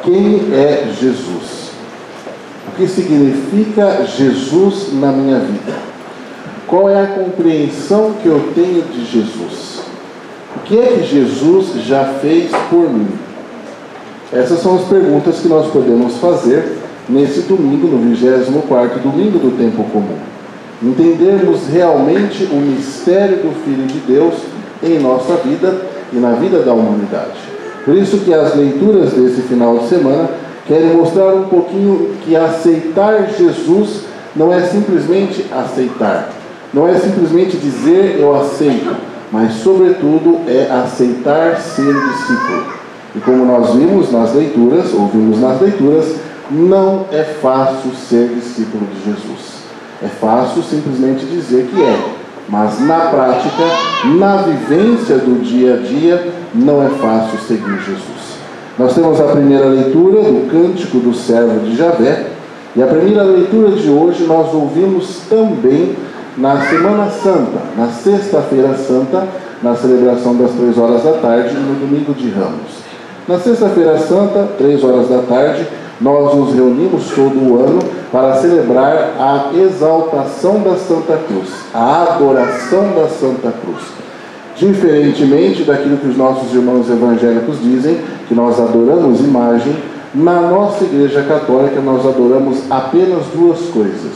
Quem é Jesus? O que significa Jesus na minha vida? Qual é a compreensão que eu tenho de Jesus? O que é que Jesus já fez por mim? Essas são as perguntas que nós podemos fazer nesse domingo, no 24º domingo do tempo comum. Entendermos realmente o mistério do Filho de Deus em nossa vida e na vida da humanidade. Por isso que as leituras desse final de semana querem mostrar um pouquinho que aceitar Jesus não é simplesmente aceitar, não é simplesmente dizer eu aceito, mas sobretudo é aceitar ser discípulo. E como nós vimos nas leituras, ouvimos nas leituras, não é fácil ser discípulo de Jesus. É fácil simplesmente dizer que é, mas na prática, na vivência do dia a dia, não é fácil seguir Jesus. Nós temos a primeira leitura do Cântico do Servo de Javé, e a primeira leitura de hoje nós ouvimos também na Semana Santa, na Sexta-feira Santa, na celebração das 3 horas da tarde e no Domingo de Ramos. Na Sexta-feira Santa, 3 horas da tarde, nós nos reunimos todo o ano para celebrar a exaltação da Santa Cruz, a adoração da Santa Cruz. Diferentemente daquilo que os nossos irmãos evangélicos dizem, que nós adoramos imagem, na nossa Igreja Católica nós adoramos apenas 2 coisas: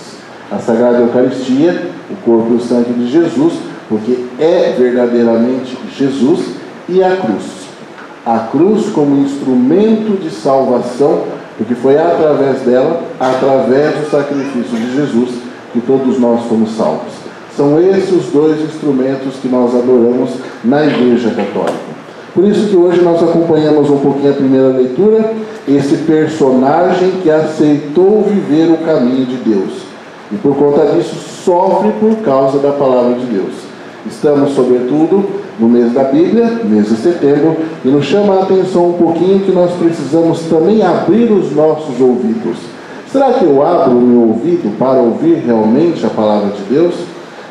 a Sagrada Eucaristia, o corpo e o sangue de Jesus, porque é verdadeiramente Jesus, e a cruz. A cruz como instrumento de salvação, porque foi através dela, através do sacrifício de Jesus, que todos nós fomos salvos. São esses os 2 instrumentos que nós adoramos na Igreja Católica. Por isso que hoje nós acompanhamos um pouquinho a primeira leitura, esse personagem que aceitou viver o caminho de Deus. E por conta disso sofre por causa da palavra de Deus. Estamos, sobretudo, no mês da Bíblia, mês de setembro, e nos chama a atenção um pouquinho que nós precisamos também abrir os nossos ouvidos. Será que eu abro o meu ouvido para ouvir realmente a palavra de Deus?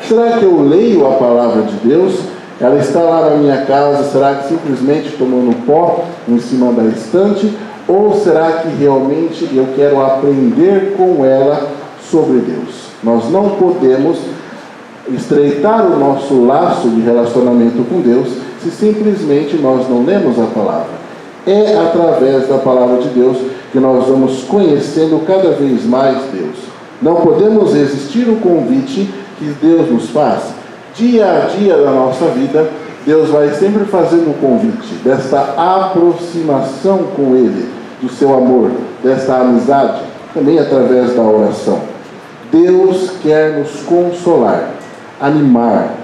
Será que eu leio a palavra de Deus? Ela está lá na minha casa, será que simplesmente tomando pó em cima da estante? Ou será que realmente eu quero aprender com ela sobre Deus? Nós não podemos estreitar o nosso laço de relacionamento com Deus se simplesmente nós não lemos a palavra. É através da palavra de Deus que nós vamos conhecendo cada vez mais Deus. Não podemos resistir ao convite que Deus nos faz. Dia a dia da nossa vida, Deus vai sempre fazendo o convite desta aproximação com Ele, do seu amor, desta amizade, também através da oração. Deus quer nos consolar, animar,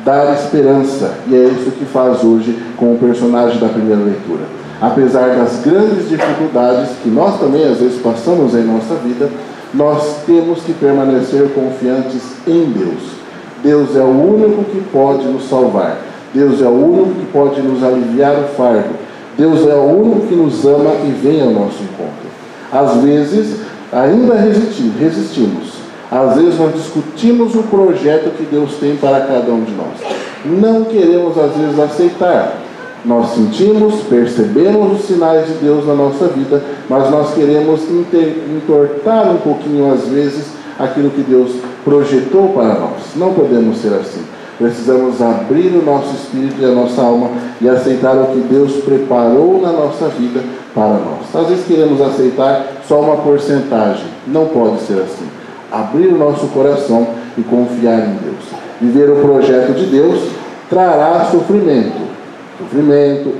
dar esperança, e é isso que faz hoje com o personagem da primeira leitura. Apesar das grandes dificuldades que nós também às vezes passamos em nossa vida, nós temos que permanecer confiantes em Deus. Deus é o único que pode nos salvar. Deus é o único que pode nos aliviar o fardo. Deus é o único que nos ama e vem ao nosso encontro. Às vezes, ainda resistimos. Às vezes nós discutimos o projeto que Deus tem para cada um de nós. Não queremos, às vezes, aceitar. Nós sentimos, percebemos os sinais de Deus na nossa vida, mas nós queremos entortar um pouquinho, às vezes, aquilo que Deus projetou para nós. Não podemos ser assim. Precisamos abrir o nosso espírito e a nossa alma e aceitar o que Deus preparou na nossa vida para nós. Às vezes queremos aceitar só uma porcentagem. Não pode ser assim. Abrir o nosso coração e confiar em Deus. Viver o projeto de Deus trará sofrimento,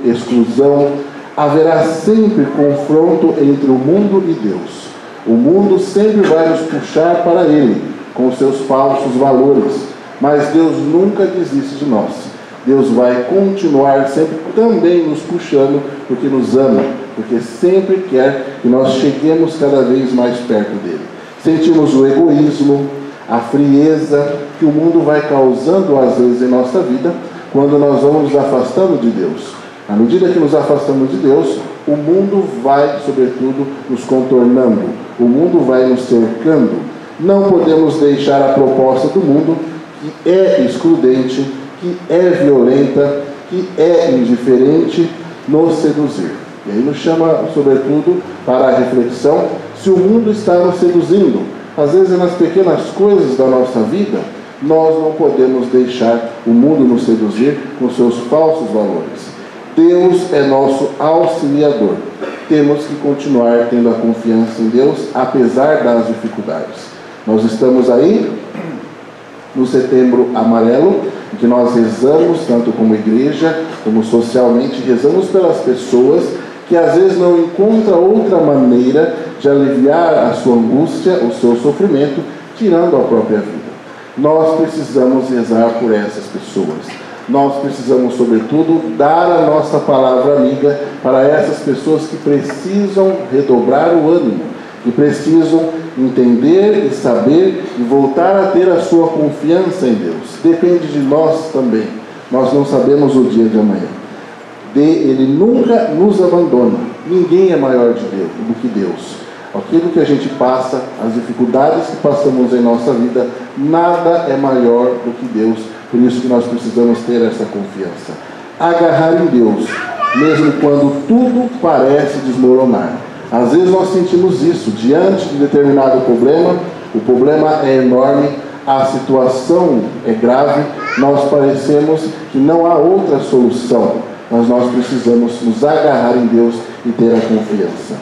exclusão. Haverá sempre confronto entre o mundo e Deus. O mundo sempre vai nos puxar para Ele, com seus falsos valores, mas Deus nunca desiste de nós. Deus vai continuar sempre também nos puxando, porque nos ama, porque sempre quer que nós cheguemos cada vez mais perto dEle. Sentimos o egoísmo, a frieza que o mundo vai causando às vezes em nossa vida, quando nós vamos nos afastando de Deus. À medida que nos afastamos de Deus, o mundo vai, sobretudo, nos contornando. O mundo vai nos cercando. Não podemos deixar a proposta do mundo, que é excludente, que é violenta, que é indiferente, nos seduzir. E aí nos chama, sobretudo, para a reflexão se o mundo está nos seduzindo. Às vezes, nas pequenas coisas da nossa vida, nós não podemos deixar o mundo nos seduzir com seus falsos valores. Deus é nosso auxiliador. Temos que continuar tendo a confiança em Deus, apesar das dificuldades. Nós estamos aí no Setembro Amarelo, em que nós rezamos, tanto como igreja, como socialmente, rezamos pelas pessoas que às vezes não encontram outra maneira de aliviar a sua angústia, o seu sofrimento, tirando a própria vida. Nós precisamos rezar por essas pessoas. Nós precisamos, sobretudo, dar a nossa palavra amiga para essas pessoas que precisam redobrar o ânimo, que precisam entender e saber e voltar a ter a sua confiança em Deus. Depende de nós também. Nós não sabemos o dia de amanhã. Ele nunca nos abandona. Ninguém é maior do que Deus. Aquilo que a gente passa, as dificuldades que passamos em nossa vida, nada é maior do que Deus. Por isso que nós precisamos ter essa confiança. Agarrar em Deus, mesmo quando tudo parece desmoronar. Às vezes nós sentimos isso, diante de determinado problema, o problema é enorme, a situação é grave, nós parecemos que não há outra solução, mas nós precisamos nos agarrar em Deus e ter a confiança.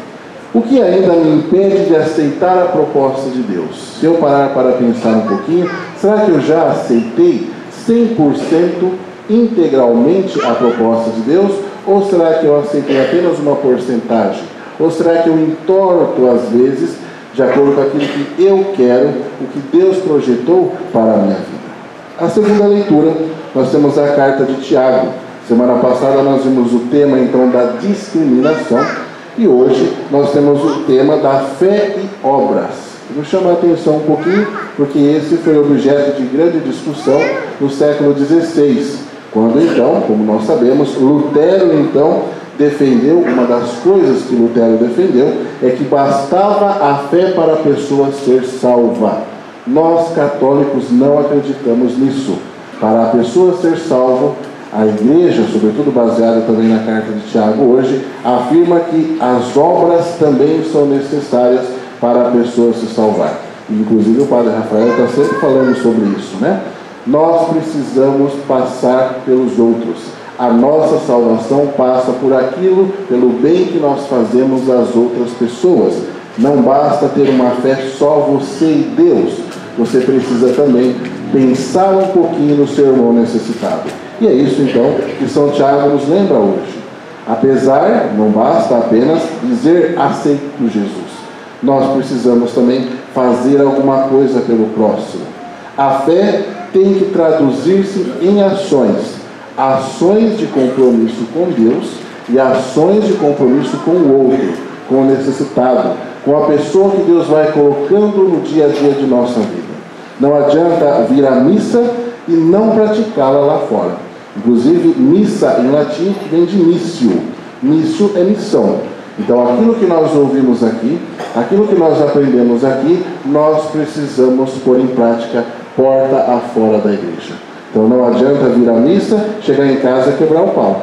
O que ainda me impede de aceitar a proposta de Deus? Se eu parar para pensar um pouquinho, será que eu já aceitei 100% integralmente a proposta de Deus? Ou será que eu aceitei apenas uma porcentagem? Ou será que eu entorto às vezes, de acordo com aquilo que eu quero, o que Deus projetou para a minha vida? A segunda leitura, nós temos a carta de Tiago. Semana passada nós vimos o tema então da discriminação e hoje nós temos o tema da fé e obras. Nos chama a atenção um pouquinho, porque esse foi objeto de grande discussão no século XVI, quando então, como nós sabemos, Lutero então defendeu, uma das coisas que Lutero defendeu, é que bastava a fé para a pessoa ser salva. Nós católicos não acreditamos nisso. Para a pessoa ser salva, a igreja, sobretudo baseada também na carta de Tiago hoje, afirma que as obras também são necessárias para a pessoa se salvar. Inclusive o padre Rafael está sempre falando sobre isso, né? Nós precisamos passar pelos outros. A nossa salvação passa por aquilo, pelo bem que nós fazemos às outras pessoas. Não basta ter uma fé só você e Deus. Você precisa também pensar um pouquinho no seu irmão necessitado. E é isso então que São Tiago nos lembra hoje. Apesar, não basta apenas dizer aceito Jesus. Nós precisamos também fazer alguma coisa pelo próximo. A fé tem que traduzir-se em ações. Ações de compromisso com Deus e ações de compromisso com o outro, com o necessitado, com a pessoa que Deus vai colocando no dia a dia de nossa vida. Não adianta vir à missa e não praticá-la lá fora. Inclusive, missa em latim vem de missio. Missio é missão. Então, aquilo que nós ouvimos aqui, aquilo que nós aprendemos aqui, nós precisamos pôr em prática porta afora da igreja. Então, não adianta vir à missa, chegar em casa e quebrar o pau.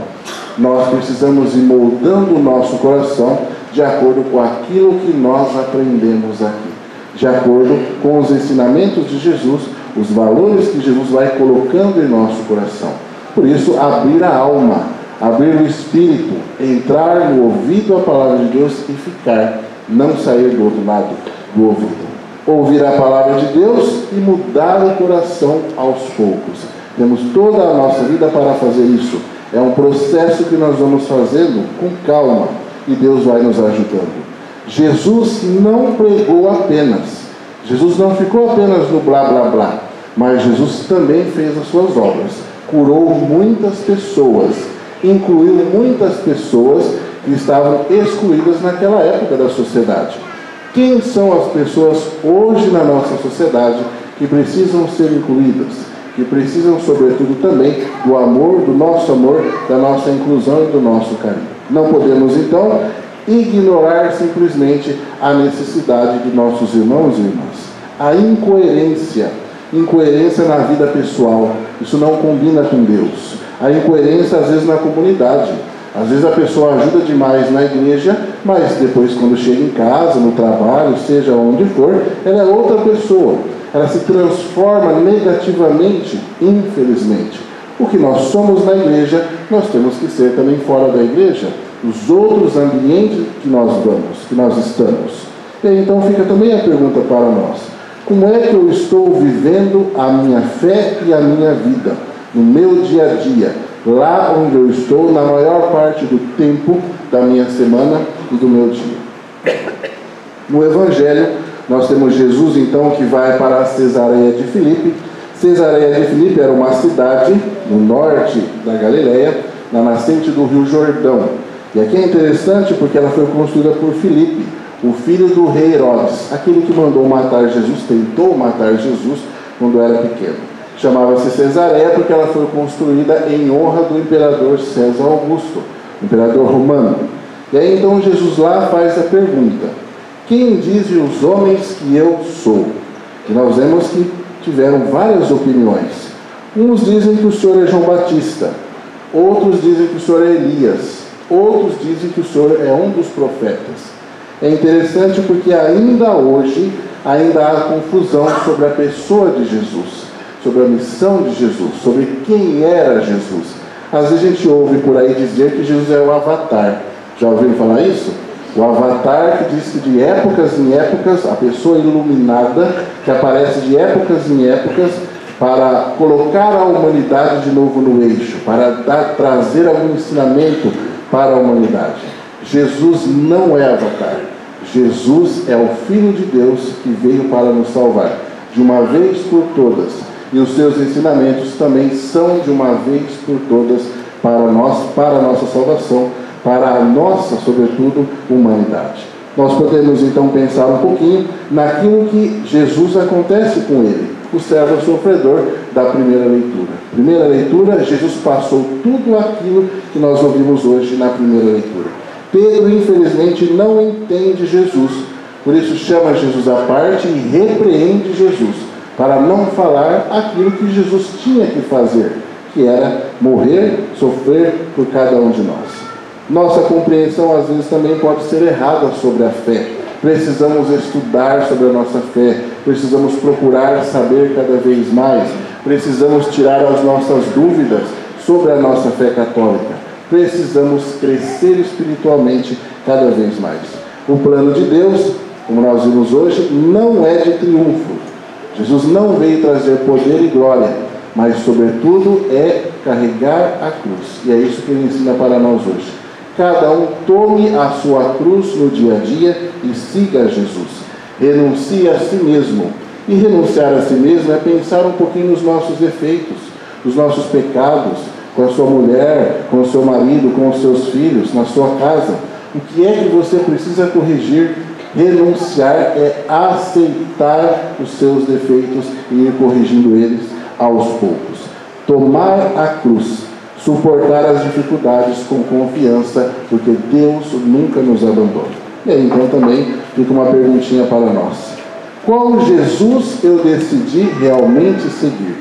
Nós precisamos ir moldando o nosso coração de acordo com aquilo que nós aprendemos aqui, de acordo com os ensinamentos de Jesus, os valores que Jesus vai colocando em nosso coração. Por isso, abrir a alma, abrir o espírito, entrar no ouvido a palavra de Deus e ficar, não sair do outro lado do ouvido. Ouvir a palavra de Deus e mudar o coração aos poucos. Temos toda a nossa vida para fazer isso. É um processo que nós vamos fazendo com calma e Deus vai nos ajudando. Jesus não pregou apenas. Jesus não ficou apenas no blá blá blá, mas Jesus também fez as suas obras. Curou muitas pessoas, incluiu muitas pessoas que estavam excluídas naquela época da sociedade. Quem são as pessoas hoje na nossa sociedade que precisam ser incluídas? Que precisam, sobretudo, também do amor, do nosso amor, da nossa inclusão e do nosso carinho. Não podemos, então, ignorar simplesmente a necessidade de nossos irmãos e irmãs. A incoerência na vida pessoal, isso não combina com Deus. A incoerência, às vezes, na comunidade. Às vezes a pessoa ajuda demais na igreja, mas depois quando chega em casa, no trabalho, seja onde for, ela é outra pessoa. Ela se transforma negativamente, infelizmente. O que nós somos na igreja, nós temos que ser também fora da igreja. Os outros ambientes que nós vamos, que nós estamos. E aí, então fica também a pergunta para nós. Como é que eu estou vivendo a minha fé e a minha vida? No meu dia a dia, lá onde eu estou, na maior parte do tempo da minha semana e do meu dia. No Evangelho, nós temos Jesus, então, que vai para a Cesareia de Filipe. Cesareia de Filipe era uma cidade no norte da Galileia, na nascente do Rio Jordão. E aqui é interessante porque ela foi construída por Filipe, o filho do rei Herodes, aquele que mandou matar Jesus, tentou matar Jesus quando era pequeno. Chamava-se Cesareia porque ela foi construída em honra do imperador César Augusto, imperador romano. E aí então Jesus lá faz a pergunta: quem dizem os homens que eu sou? E nós vemos que tiveram várias opiniões. Uns dizem que o Senhor é João Batista, outros dizem que o Senhor é Elias, outros dizem que o Senhor é um dos profetas. É interessante porque ainda hoje, ainda há confusão sobre a pessoa de Jesus, sobre a missão de Jesus, sobre quem era Jesus. Às vezes a gente ouve por aí dizer que Jesus é o Avatar. Já ouviram falar isso? O Avatar, que diz que de épocas em épocas, a pessoa iluminada, que aparece de épocas em épocas, para colocar a humanidade de novo no eixo, para trazer algum ensinamento para a humanidade. Jesus não é Avatar. Jesus é o Filho de Deus que veio para nos salvar, de uma vez por todas. E os seus ensinamentos também são de uma vez por todas para nós, para a nossa salvação, para a nossa, sobretudo, humanidade. Nós podemos então pensar um pouquinho naquilo que Jesus acontece com ele, o servo sofredor da primeira leitura. Primeira leitura, Jesus passou tudo aquilo que nós ouvimos hoje na primeira leitura. Pedro, infelizmente, não entende Jesus, por isso chama Jesus à parte e repreende Jesus, para não falar aquilo que Jesus tinha que fazer, que era morrer, sofrer por cada um de nós. Nossa compreensão, às vezes, também pode ser errada sobre a fé. Precisamos estudar sobre a nossa fé, precisamos procurar saber cada vez mais, precisamos tirar as nossas dúvidas sobre a nossa fé católica. Precisamos crescer espiritualmente cada vez mais. O plano de Deus, como nós vimos hoje, não é de triunfo. Jesus não veio trazer poder e glória, mas, sobretudo, é carregar a cruz. E é isso que ele ensina para nós hoje. Cada um tome a sua cruz no dia a dia e siga Jesus. Renuncie a si mesmo. E renunciar a si mesmo é pensar um pouquinho nos nossos defeitos, nos nossos pecados, com a sua mulher, com o seu marido, com os seus filhos, na sua casa. O que é que você precisa corrigir? Renunciar é aceitar os seus defeitos e ir corrigindo eles aos poucos. Tomar a cruz, suportar as dificuldades com confiança, porque Deus nunca nos abandona. E aí então também fica uma perguntinha para nós: qual Jesus eu decidi realmente seguir?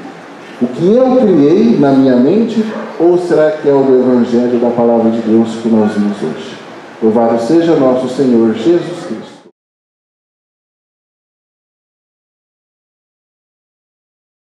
O que eu criei na minha mente, ou será que é o do Evangelho da Palavra de Deus que nós vimos hoje? Louvado seja nosso Senhor Jesus Cristo.